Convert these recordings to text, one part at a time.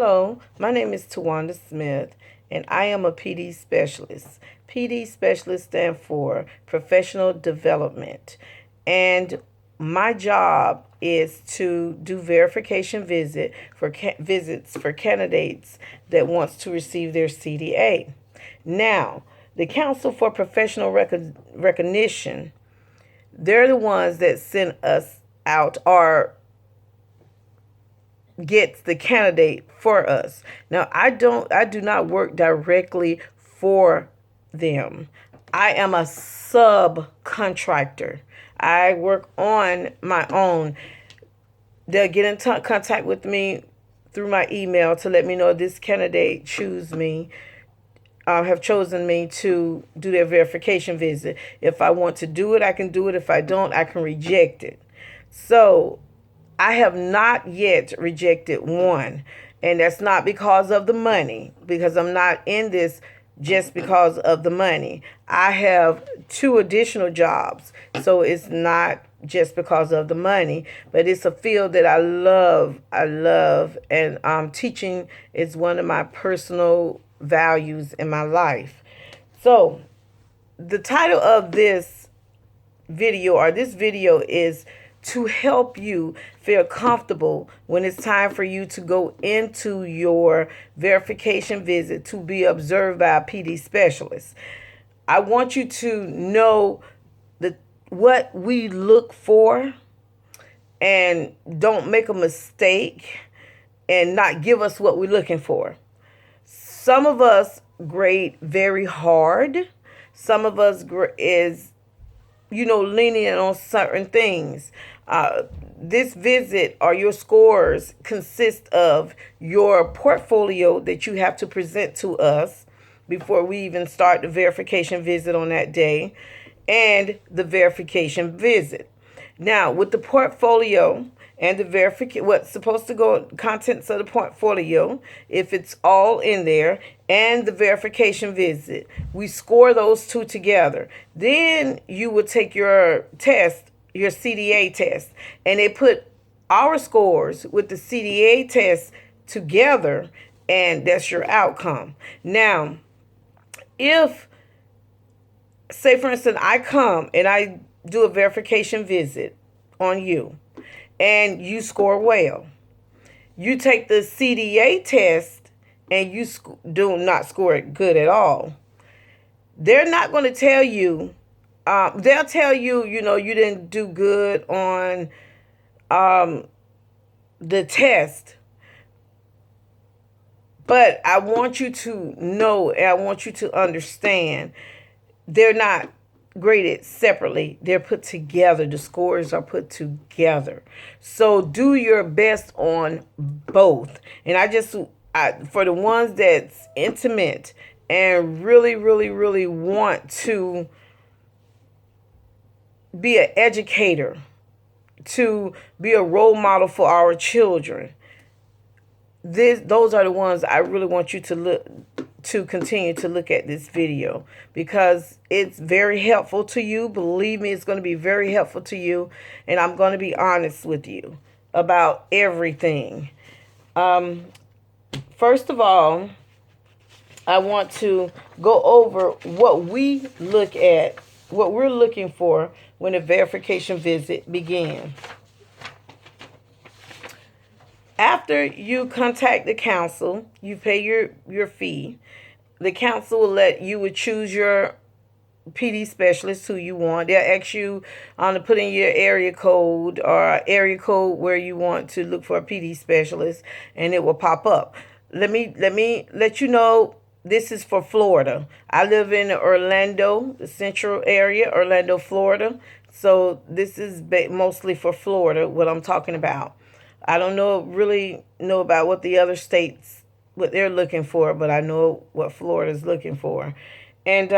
Hello, my name is Towanda Smith, and I am a PD specialist. PD specialist stands for Professional Development, and my job is to do verification visits for candidates that wants to receive their CDA. Now, the Council for Professional Recognition, they're the ones that send us out or gets the candidate for us. Now, I do not work directly for them. I am a subcontractor. I work on my own. They'll get in contact with me through my email to let me know this candidate have chosen me to do their verification visit. If I want to do it, I can do it. If I don't, I can reject it. So I have not yet rejected one, and that's not because of the money, because I'm not in this just because of the money. I have 2 additional jobs, so it's not just because of the money, but it's a field that I love. And teaching is one of my personal values in my life. So the title of this video is to help you feel comfortable when it's time for you to go into your verification visit to be observed by a PD specialist. I want you to know what we look for, and don't make a mistake and not give us what we're looking for. Some of us grade very hard. Some of us is lenient on certain things. This visit or your scores consist of your portfolio that you have to present to us before we even start the verification visit on that day, and the verification visit. Now, with the portfolio and the verification, what's supposed to go, contents of the portfolio, if it's all in there, and the verification visit, we score those 2 together. Then you would take your test, your CDA test, and they put our scores with the CDA test together, and that's your outcome. Now, if, say for instance, I come and I do a verification visit on you, and you score well, you take the CDA test and you do not score it good at all, they're not going to tell you. They'll tell you, you didn't do good on the test. But I want you to know, and I want you to understand, they're not graded separately. They're put together. The scores are put together. So do your best on both. And for the ones that's intimate and really, really, really want to be an educator, to be a role model for our children, those are the ones I really want you to continue to look at this video, because it's very helpful to you. Believe me, it's going to be very helpful to you, and I'm going to be honest with you about everything. First of all, I want to go over what we look at, what we're looking for when a verification visit begins. After you contact the council, you pay your fee. The council will let you choose your PD specialist who you want. They'll ask you to put in your area code where you want to look for a PD specialist, and it will pop up. Let me let you know, this is for Florida. I live in Orlando, the central area, Orlando, Florida. So this is mostly for Florida, what I'm talking about. I don't really know about what the other states, what they're looking for, but I know what Florida's looking for. And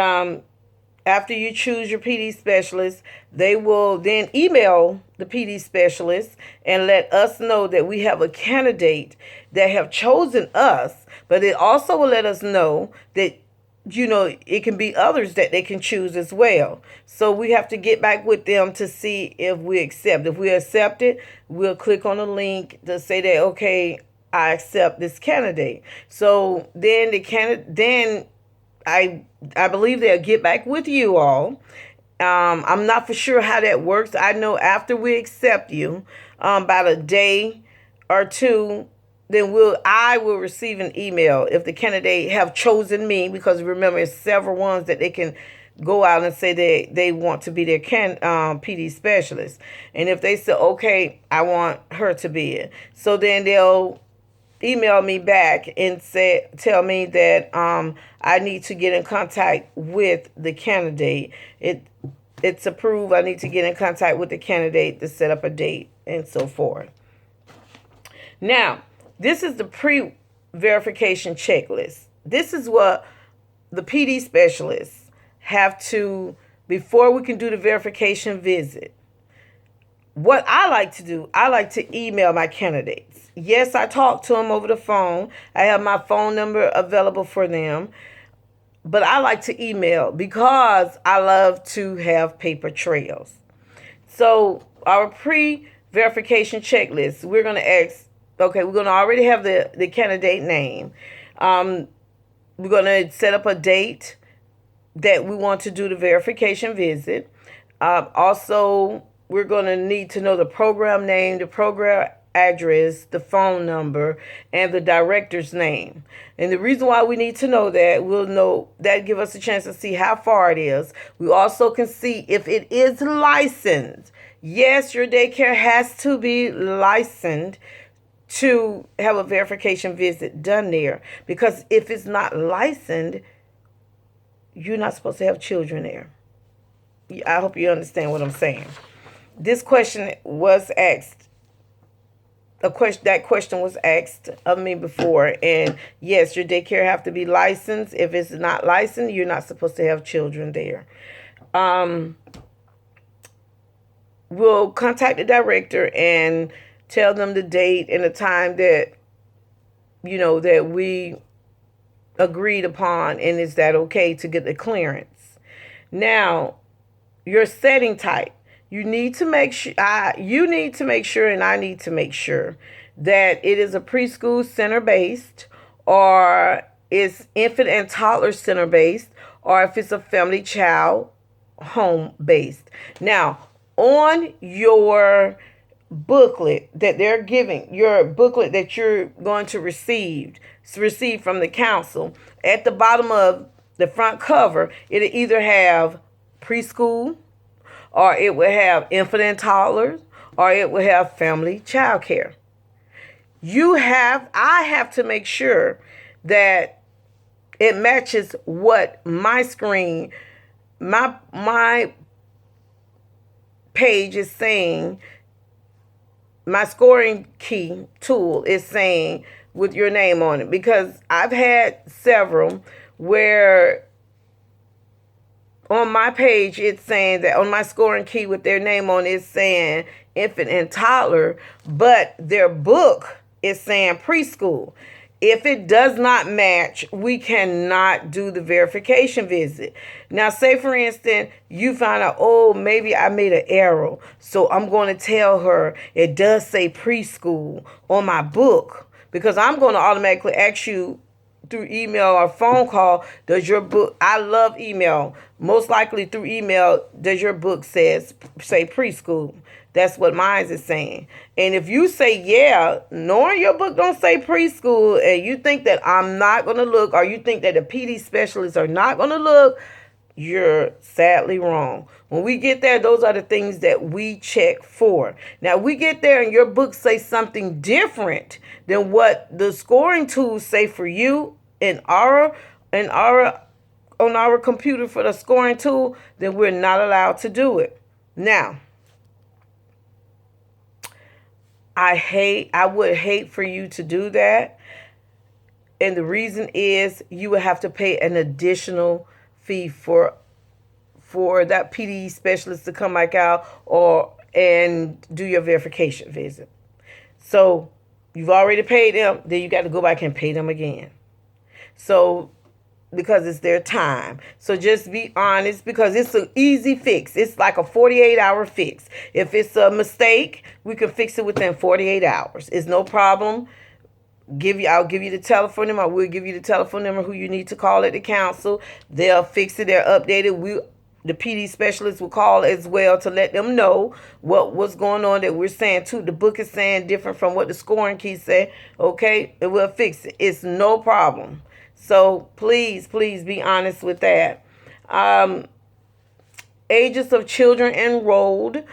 after you choose your PD specialist, they will then email the PD specialist and let us know that we have a candidate that have chosen us, but it also will let us know that it can be others that they can choose as well. So we have to get back with them to see if we accept. If we accept it, we'll click on the link to say that, okay, I accept this candidate. So then I believe they'll get back with you all. I'm not for sure how that works. I know after we accept you, about a day or two, then I will receive an email if the candidate have chosen me, because remember, it's several ones that they can go out and say they want to be their PD specialist. And if they say, okay, I want her to be it, so then they'll email me back and tell me that I need to get in contact with the candidate. It's approved. I need to get in contact with the candidate to set up a date and so forth. Now, this is the pre-verification checklist. This is what the PD specialists have to, before we can do the verification visit. What I like to do, I like to email my candidates. Yes, I talk to them over the phone. I have my phone number available for them. But I like to email because I love to have paper trails. So our pre-verification checklist, we're going to ask, okay, we're going to already have the candidate name. We're going to set up a date that we want to do the verification visit. Also, we're going to need to know the program name, the program address, the phone number, and the director's name. And the reason why we need to know that, we'll know that give us a chance to see how far it is. We also can see if it is licensed. Yes, your daycare has to be licensed to have a verification visit done there. Because if it's not licensed, you're not supposed to have children there. I hope you understand what I'm saying. This question was asked. That question was asked of me before, and yes, your daycare have to be licensed. If it's not licensed, you're not supposed to have children there. We'll contact the director and tell them the date and the time that that we agreed upon, and is that okay to get the clearance. Now, your setting type. You need to make sure, and I need to make sure that it is a preschool center based, or it's infant and toddler center based, or if it's a family child home based. Now, on your booklet that they're giving, your booklet that you're going to receive from the council, at the bottom of the front cover, it'll either have preschool, or it will have infant and toddlers, or it will have family child care. I have to make sure that it matches what my screen, my page is saying, my scoring key tool is saying with your name on it. Because I've had several where on my page, it's saying that on my scoring key with their name on it, it's saying infant and toddler, but their book is saying preschool. If it does not match, we cannot do the verification visit. Now, say for instance, you find out, oh, maybe I made an error. So I'm going to tell her it does say preschool on my book, because I'm going to automatically ask you through email or phone call, does your book, I love email, most likely through email, does your book say preschool? That's what mine is saying. And if you say, yeah, knowing your book don't say preschool, and you think that I'm not going to look, or you think that the PD specialists are not going to look, you're sadly wrong. When we get there, those are the things that we check for. Now, we get there and your book say something different than what the scoring tools say for you on our computer for the scoring tool, then we're not allowed to do it. Now, I would hate for you to do that. And the reason is you would have to pay an additional fee for that PD specialist to come back out and do your verification visit. So you've already paid them, then you got to go back and pay them again. So because it's their time. So just be honest, because it's an easy fix. It's like a 48-hour fix. If it's a mistake, we can fix it within 48 hours. It's no problem. I'll give you the telephone number. I will give you the telephone number who you need to call at the council. They'll fix it. They're updated. The PD specialist will call as well to let them know what's going on that we're saying too. The book is saying different from what the scoring key say. Okay, and we'll fix it. It's no problem. So please be honest with that. Ages of children enrolled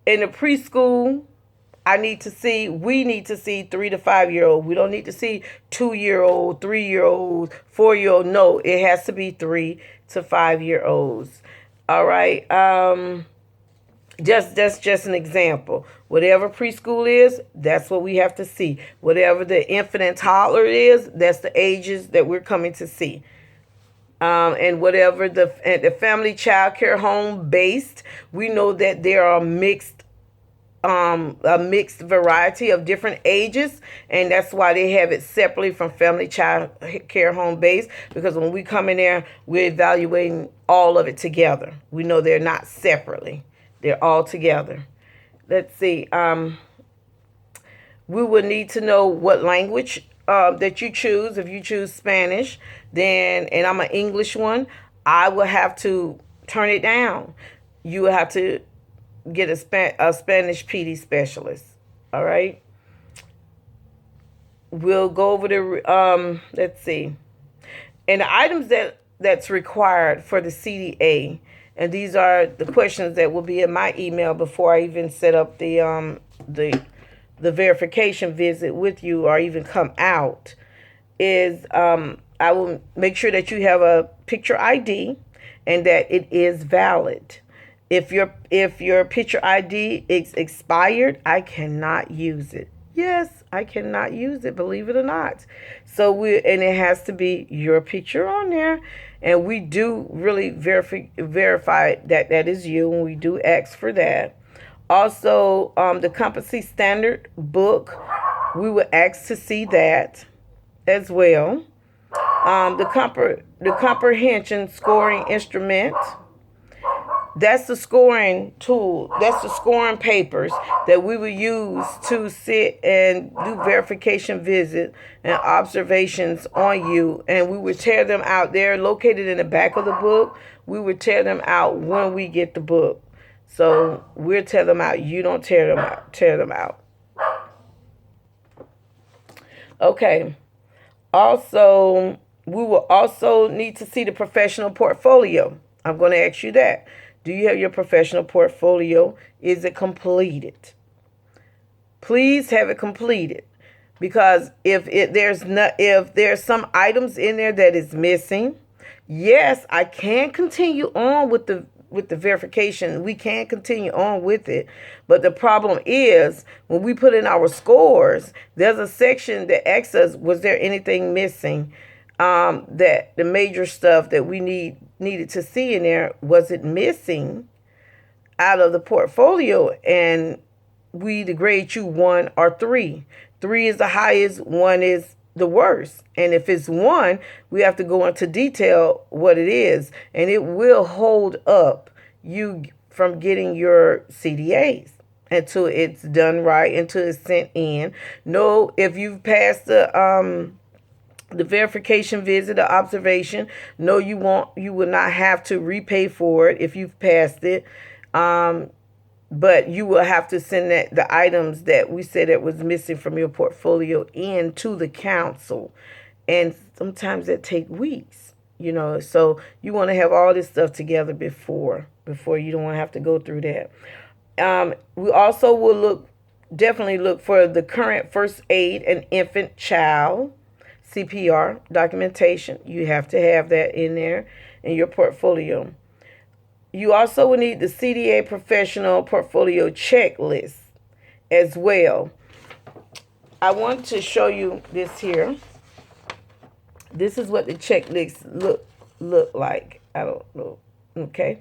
in the preschool. We need to see 3 to 5 year old. We don't need to see 2-year-old, 3-year-old, 4-year-old. No, it has to be 3 to 5 year olds. All right. That's just an example. Whatever preschool is, that's what we have to see. Whatever the infant and toddler is, that's the ages that we're coming to see. And whatever the family child care home based, we know that there are a mixed variety of different ages, and that's why they have it separately from family child care home base, because when we come in there, we're evaluating all of it together. We know they're not separately, they're all together. Let's see. We will need to know what language that you choose. If you choose Spanish, then, and I'm an English one, I will have to turn it down. You will have to get a Spanish PD specialist. All right. We'll go over the let's see, and the items that's required for the CDA, and these are the questions that will be in my email before I even set up the verification visit with you or even come out. Is I will make sure that you have a picture ID and that it is valid. If your picture ID is expired, I cannot use it. Yes, I cannot use it, believe it or not. So and it has to be your picture on there. And we do really verify that is you, and we do ask for that. Also, the competency standard book, we will ask to see that as well. The comprehension scoring instrument, that's the scoring tool. That's the scoring papers that we will use to sit and do verification visit and observations on you. And we would tear them out. They're located in the back of the book. We would tear them out when we get the book. So we'll tear them out. You don't tear them out. Tear them out. Okay. Also, we will also need to see the professional portfolio. I'm going to ask you that. Do you have your professional portfolio? Is it completed? Please have it completed, because if there's some items in there that is missing, yes, I can continue on with the verification. We can continue on with it, but the problem is when we put in our scores, there's a section that asks us, was there anything missing? That the major stuff that we needed to see in there, was it missing out of the portfolio? And we grade you 1 or 3. 3 is the highest, 1 is the worst. And if it's 1, we have to go into detail what it is, and it will hold up you from getting your CDAs until it's done right, until it's sent in. No, if you've passed the verification visit, the observation, no, you will not have to repay for it if you've passed it. But you will have to send the items that we said that was missing from your portfolio in to the council. And sometimes that take weeks, so you want to have all this stuff together before you don't want to have to go through that. We also will definitely look for the current first aid and infant child CPR documentation. You have to have that in there in your portfolio. You also will need the CDA professional portfolio checklist as well. I want to show you this here. This is what the checklist look like. I don't know, okay,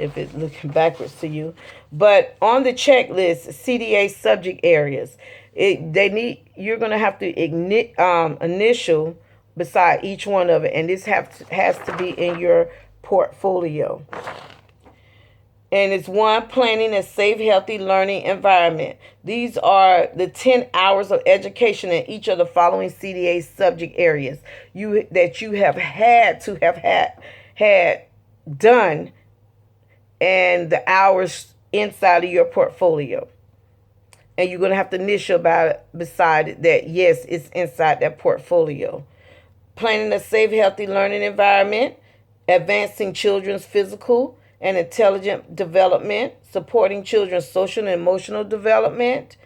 if it's looking backwards to you. But on the checklist, CDA subject areas, you're going to have to initial beside each one of it, and this has to be in your portfolio. And it's one, planning a safe, healthy learning environment. These are the 10 hours of education in each of the following CDA subject areas that you have had done, and the hours inside of your portfolio. And you're going to have to initial beside it that, yes, it's inside that portfolio. Planning a safe, healthy learning environment, advancing children's physical and intelligent development, supporting children's social and emotional development,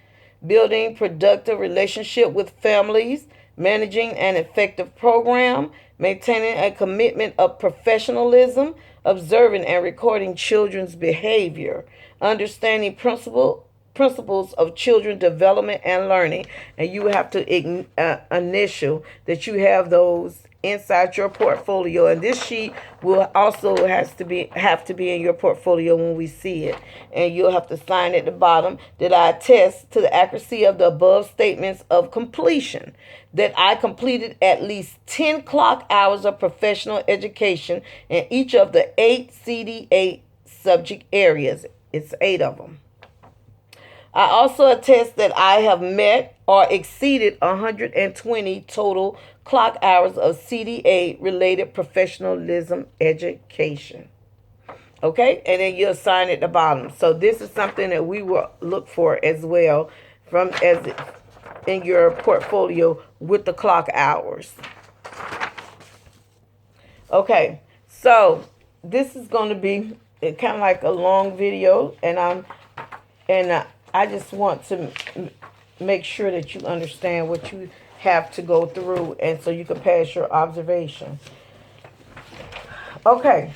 building productive relationship with families, managing an effective program, maintaining a commitment of professionalism, observing and recording children's behavior, understanding principles of children development and learning. And you have to initial that you have those inside your portfolio, and this sheet will also have to be in your portfolio when we see it. And you'll have to sign at the bottom that I attest to the accuracy of the above statements of completion, that I completed at least 10 clock hours of professional education in each of the 8 CDA subject areas. It's 8 of them. I also attest that I have met or exceeded 120 total clock hours of CDA related professionalism education. Okay, and then you'll sign at the bottom. So this is something that we will look for as well in your portfolio with the clock hours. Okay, so this is going to be kind of like a long video, and I just want to make sure that you understand what you have to go through, and so you can pass your observation. Okay.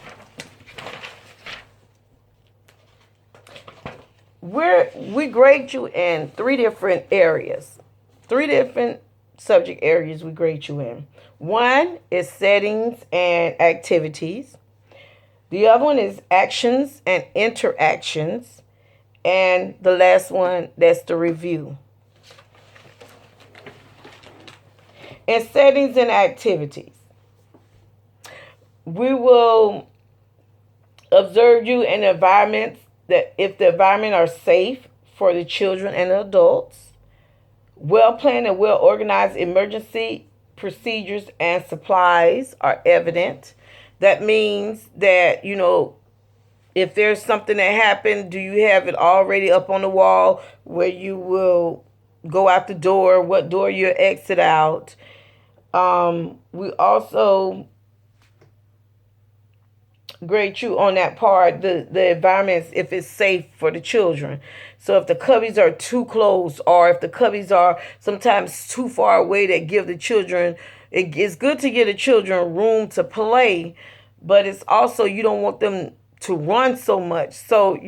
We grade you in 3 different areas. 3 different subject areas we grade you in. One is settings and activities. The other one is actions and interactions. And the last one, that's the review. In settings and activities, we will observe you in environments that if the environment are safe for the children and adults, well-planned and well-organized emergency procedures and supplies are evident. That means that, if there's something that happened, do you have it already up on the wall where you will go out the door, what door you exit out? We also grade you on that part, the environments, if it's safe for the children. So if the cubbies are too close, or if the cubbies are sometimes too far away, that give the children, it's good to give the children room to play, but it's also, you don't want them to run so much. So,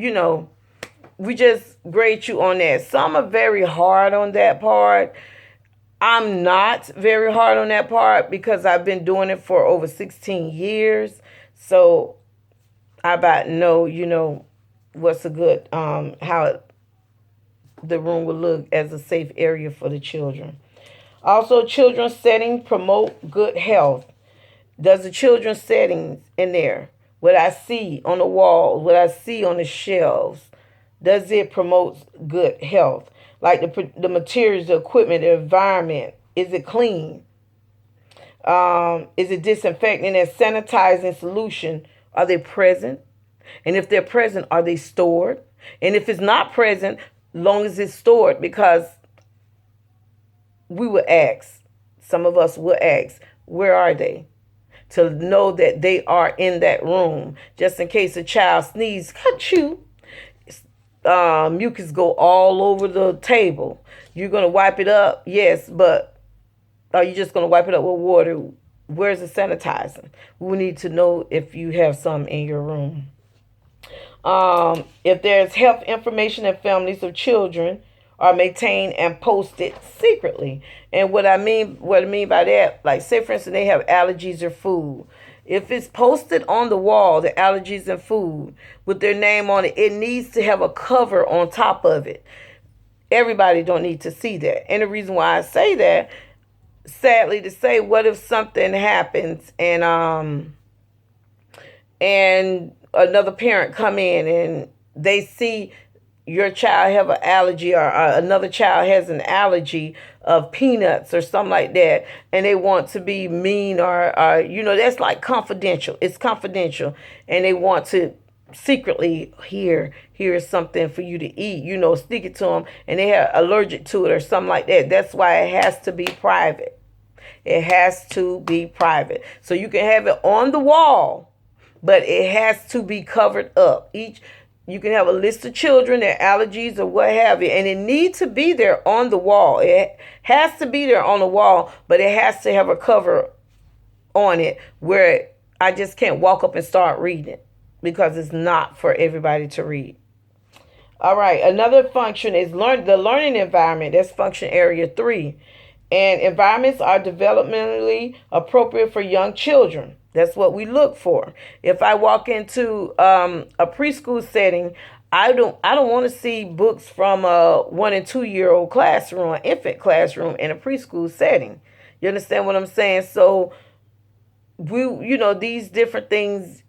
we just grade you on that. Some are very hard on that part. I'm not very hard on that part because I've been doing it for over 16 years. So I about know, what's a good, how the room will look as a safe area for the children. Also, children's setting promote good health. Does the children's settings in there, what I see on the walls, what I see on the shelves, does it promote good health? Like the materials, the equipment, the environment, is it clean? Is it disinfecting and sanitizing solution? Are they present? And if they're present, are they stored? And if it's not present, long as it's stored, because we will ask, some of us will ask, where are they? To know that they are in that room, just in case a child sneezes, achoo, mucus go all over the table. You're going to wipe it up, yes, but are you just going to wipe it up with water? Where's the sanitizer? We need to know if you have some in your room. If there's health information in families of children are maintained and posted secretly. And what I mean by that, like say for instance, they have allergies or food. If it's posted on the wall, the allergies and food with their name on it, it needs to have a cover on top of it. Everybody don't need to see that. And the reason why I say that, sadly to say, what if something happens and another parent come in and they see your child have an allergy, or another child has an allergy of peanuts or something like that, and they want to be mean, or that's like confidential. It's confidential, and they want to secretly, here's something for you to eat, stick it to them, and they are allergic to it or something like that. That's why it has to be private. It has to be private. So you can have it on the wall, but it has to be covered up. You can have a list of children, their allergies or what have you, and it needs to be there on the wall. It has to be there on the wall, but it has to have a cover on it where I just can't walk up and start reading it, because it's not for everybody to read. All right, another function is the learning environment. That's function area 3. And environments are developmentally appropriate for young children. That's what we look for. If I walk into a preschool setting, I don't want to see books from a 1 and 2 year old classroom, an infant classroom in a preschool setting. You understand what I'm saying? So these different things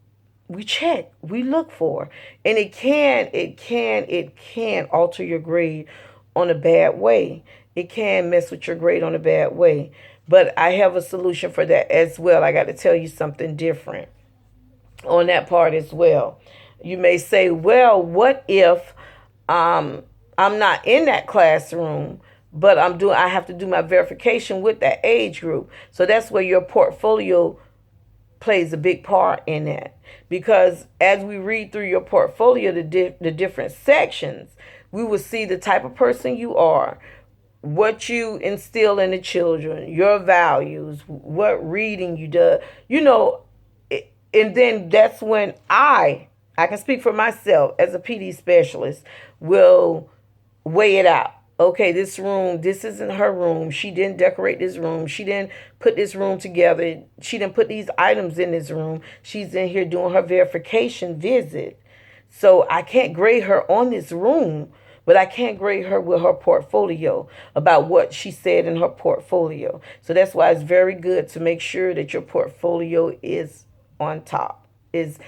we check, we look for, and it can alter your grade on a bad way. It can mess with your grade on a bad way. But I have a solution for that as well. I got to tell you something different on that part as well. You may say, well, what if I'm not in that classroom, but I have to do my verification with that age group. So that's where your portfolio plays a big part in that. Because as we read through your portfolio, the different sections, we will see the type of person you are, what you instill in the children, your values, what reading you do, and then that's when I can speak for myself as a PD specialist, will weigh it out. Okay, this isn't her room. She didn't decorate this room. She didn't put this room together. She didn't put these items in this room. She's in here doing her verification visit. So I can't grade her on this room, but I can't grade her with her portfolio about what she said in her portfolio. So that's why it's very good to make sure that your portfolio is on top, is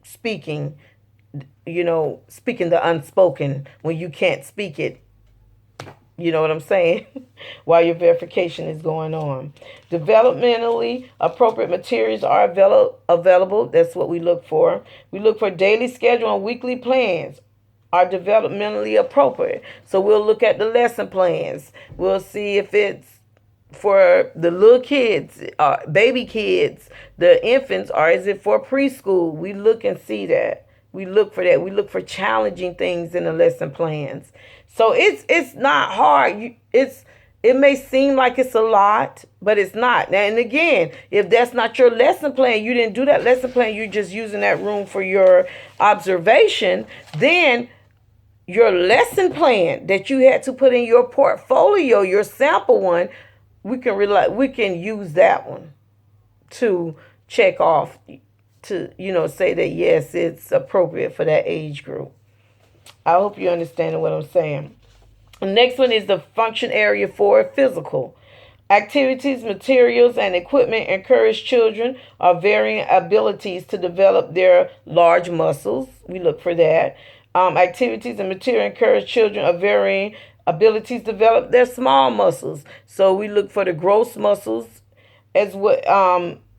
speaking, speaking the unspoken when you can't speak it. You know what I'm saying? While your verification is going on. Developmentally appropriate materials are available. That's what we look for. We look for daily schedule and weekly plans are developmentally appropriate. So we'll look at the lesson plans. We'll see if it's for the little kids, baby kids, the infants, or is it for preschool? We look and see that. We look for that. We look for challenging things in the lesson plans. So it's not hard. It may seem like it's a lot, but it's not. Now, and again, if that's not your lesson plan, you didn't do that lesson plan, you're just using that room for your observation, then your lesson plan that you had to put in your portfolio, your sample one, we can use that one to check off, to say that yes, it's appropriate for that age group. I hope you're understanding what I'm saying. The next one is the function area 4, physical. Activities, materials, and equipment encourage children of varying abilities to develop their large muscles. We look for that. Activities and material encourage children of varying abilities to develop their small muscles. So we look for the gross muscles as what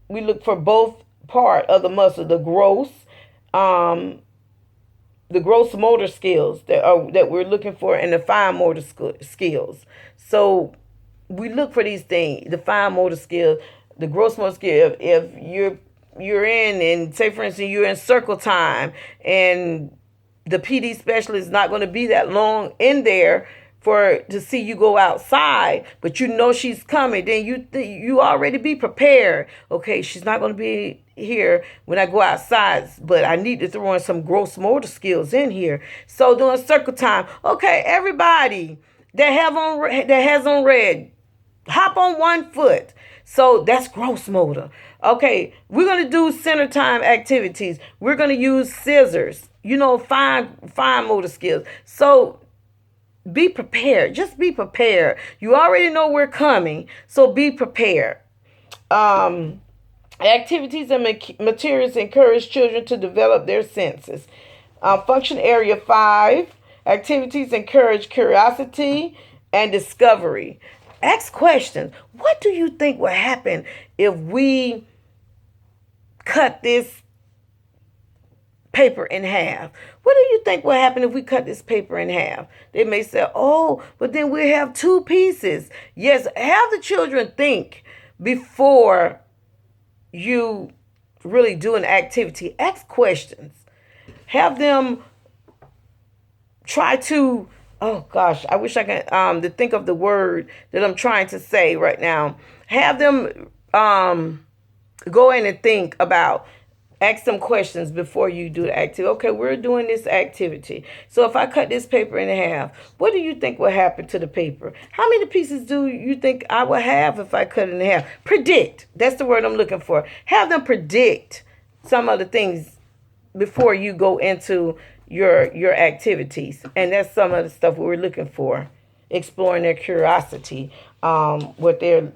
we look for both part of the muscle, the gross motor skills that we're looking for, and the fine motor skills. So we look for these things, the fine motor skills, the gross motor skill. If you're in, and say for instance you're in circle time, and the PD specialist is not going to be that long in there to see you go outside, but she's coming, then you already be prepared. Okay, she's not going to be here when I go outside, but I need to throw in some gross motor skills in here. So during circle time, okay, everybody that has on red, hop on one foot. So that's gross motor. Okay, we're going to do center time activities. We're going to use scissors, fine motor skills. So be prepared. Just be prepared. You already know we're coming, so be prepared. Activities and materials encourage children to develop their senses. Function area 5. Activities encourage curiosity and discovery. Ask questions. What do you think will happen if we cut this paper in half? What do you think will happen if we cut this paper in half? They may say, oh, but then we have two pieces. Yes, have the children think before you really do an activity. Ask questions. Have them try to, oh gosh, I wish I could to think of the word that I'm trying to say right now. Have them go in and think about, ask some questions before you do the activity. Okay, we're doing this activity. So if I cut this paper in half, what do you think will happen to the paper? How many pieces do you think I will have if I cut it in half? Predict. That's the word I'm looking for. Have them predict some of the things before you go into your activities. And that's some of the stuff we're looking for. Exploring their curiosity with their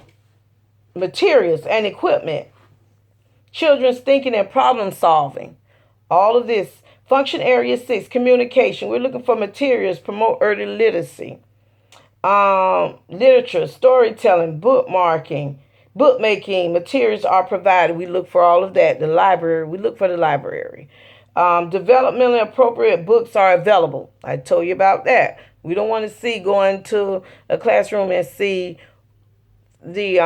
materials and equipment. Children's thinking and problem solving. All of this. Function area 6, communication. We're looking for materials, promote early literacy. Literature, storytelling, bookmarking, bookmaking materials are provided. We look for all of that. The library, we look for the library. Developmentally appropriate books are available. I told you about that. We don't want to see going to a classroom and see the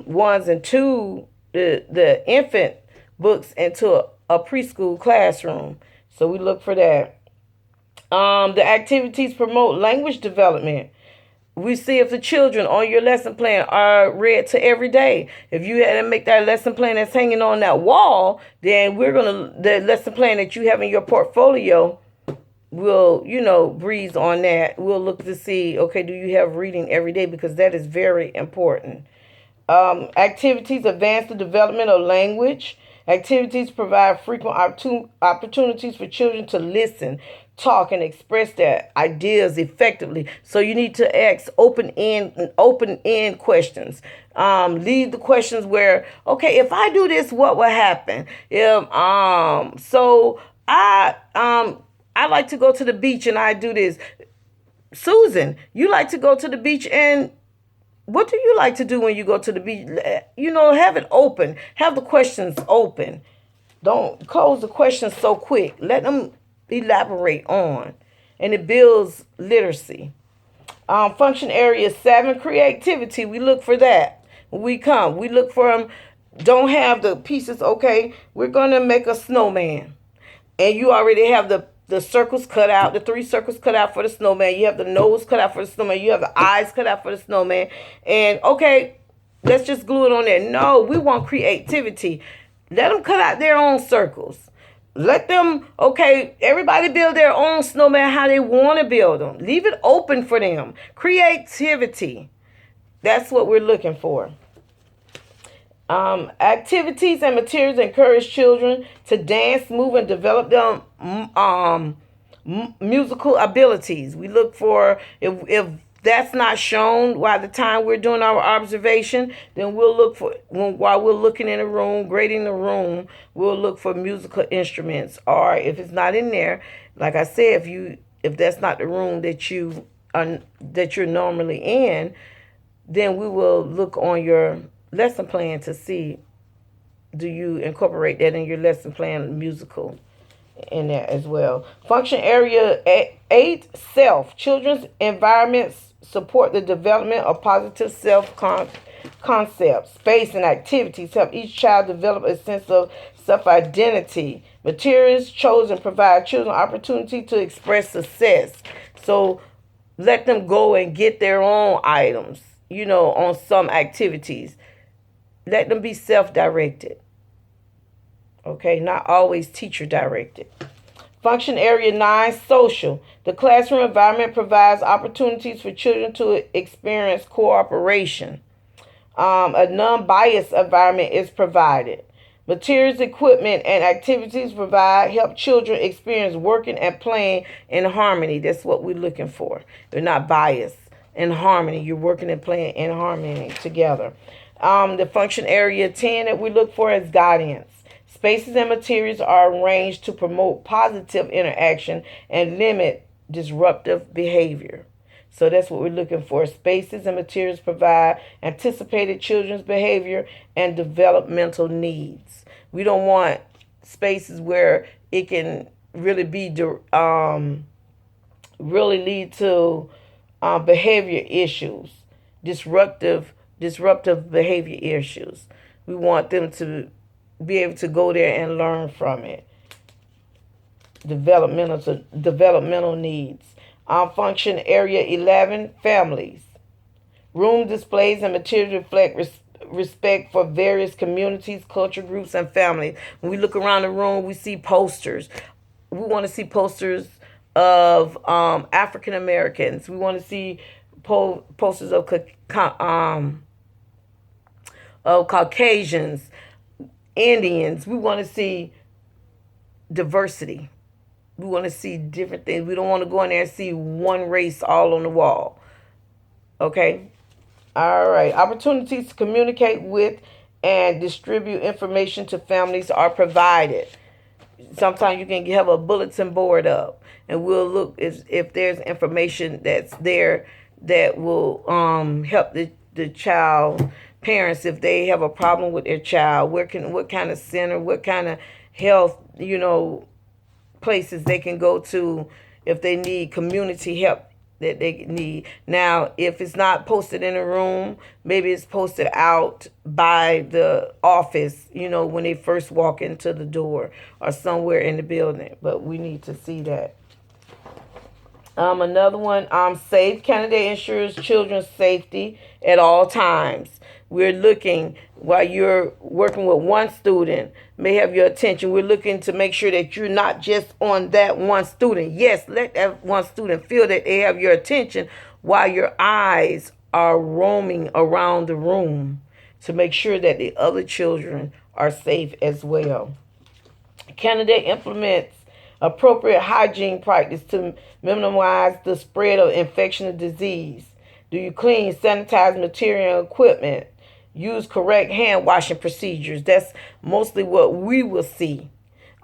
ones and two, the infant books into a preschool classroom. So we look for that. The activities promote language development. We see if the children on your lesson plan are read to every day. If you had to make that lesson plan that's hanging on that wall, then the lesson plan that you have in your portfolio, we'll, breeze on that. We'll look to see, okay, do you have reading every day? Because that is very important. Activities advance the development of language. Activities provide frequent opportunities for children to listen, talk, and express their ideas effectively. So you need to ask open-end questions. Leave the questions where, okay, if I do this, what will happen? I like to go to the beach and I do this. Susan, you like to go to the beach, and what do you like to do when you go to the beach? Have it open. Have the questions open. Don't close the questions so quick. Let them elaborate on. And it builds literacy. Function area 7, creativity. We look for that. When we come, we look for them. Don't have the pieces. Okay, we're going to make a snowman. And you already have the circles cut out, the 3 circles cut out for the snowman. You have the nose cut out for the snowman. You have the eyes cut out for the snowman. And, okay, let's just glue it on there. No, we want creativity. Let them cut out their own circles. Let them, okay, everybody build their own snowman how they want to build them. Leave it open for them. Creativity. That's what we're looking for. Activities and materials encourage children to dance, move, and develop their musical abilities. We look for, if that's not shown by the time we're doing our observation, then we'll look for, while we're looking in a room, grading the room, we'll look for musical instruments. Or if it's not in there, like I said, if that's not the room that you're normally in, then we will look on your lesson plan to see, do you incorporate that in your lesson plan, musical in there as well. Function area 8, self. Children's environments support the development of positive self-concepts. Space and activities help each child develop a sense of self-identity. Materials chosen provide children opportunity to express success. So let them go and get their own items, on some activities. Let them be self-directed. Okay, not always teacher-directed. Function area 9, social. The classroom environment provides opportunities for children to experience cooperation. A non-biased environment is provided. Materials, equipment, and activities help children experience working and playing in harmony. That's what we're looking for. They're not biased. In harmony. You're working and playing in harmony together. The function area 10 that we look for is guidance. Spaces and materials are arranged to promote positive interaction and limit disruptive behavior. So that's what we're looking for. Spaces and materials provide anticipated children's behavior and developmental needs. We don't want spaces where it can really be really lead to behavior issues, disruptive behavior issues. We want them to be able to go there and learn from it. Developmental needs. Function area 11, families. Room displays and materials reflect respect for various communities, culture groups, and families. When we look around the room, we see posters. We want to see posters of African Americans. We want to see posters of Caucasians, Indians. We want to see diversity. We want to see different things. We don't want to go in there and see one race all on the wall. Okay? All right. Opportunities to communicate with and distribute information to families are provided. Sometimes you can have a bulletin board up, and we'll look if there's information that's there that will help the child parents if they have a problem with their child. What kind of center, what kind of health, places they can go to if they need community help that they need. Now, if it's not posted in a room, maybe it's posted out by the office, when they first walk into the door or somewhere in the building. But we need to see that. Another one, safe. Candidate ensures children's safety at all times. We're looking, while you're working with one student, may have your attention. We're looking to make sure that you're not just on that one student. Yes, let that one student feel that they have your attention while your eyes are roaming around the room to make sure that the other children are safe as well. Candidate implements appropriate hygiene practice to minimize the spread of infection and disease. Do you clean, sanitize material and equipment? Use correct hand washing procedures. That's mostly what we will see.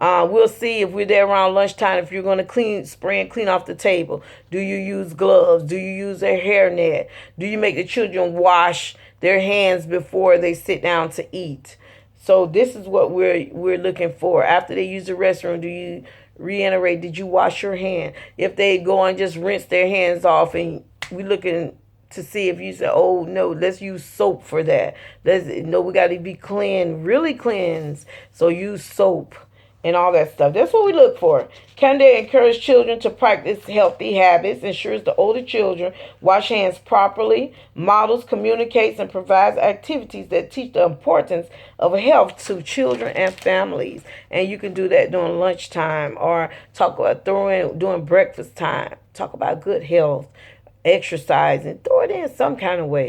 We'll see if we're there around lunchtime, if you're going to spray and clean off the table. Do you use gloves? Do you use a hairnet? Do you make the children wash their hands before they sit down to eat? So this is what we're looking for. After they use the restroom, do you reiterate, did you wash your hand? If they go and just rinse their hands off, and we're looking to see if you say, oh no, let's use soap for that. We got to be clean, really cleansed. So use soap and all that stuff. That's what we look for. Can they encourage children to practice healthy habits? Ensures the older children wash hands properly. Models, communicates, and provides activities that teach the importance of health to children and families. And you can do that during lunchtime, or talk about during breakfast time. Talk about good health, exercise, and throw it in some kind of way.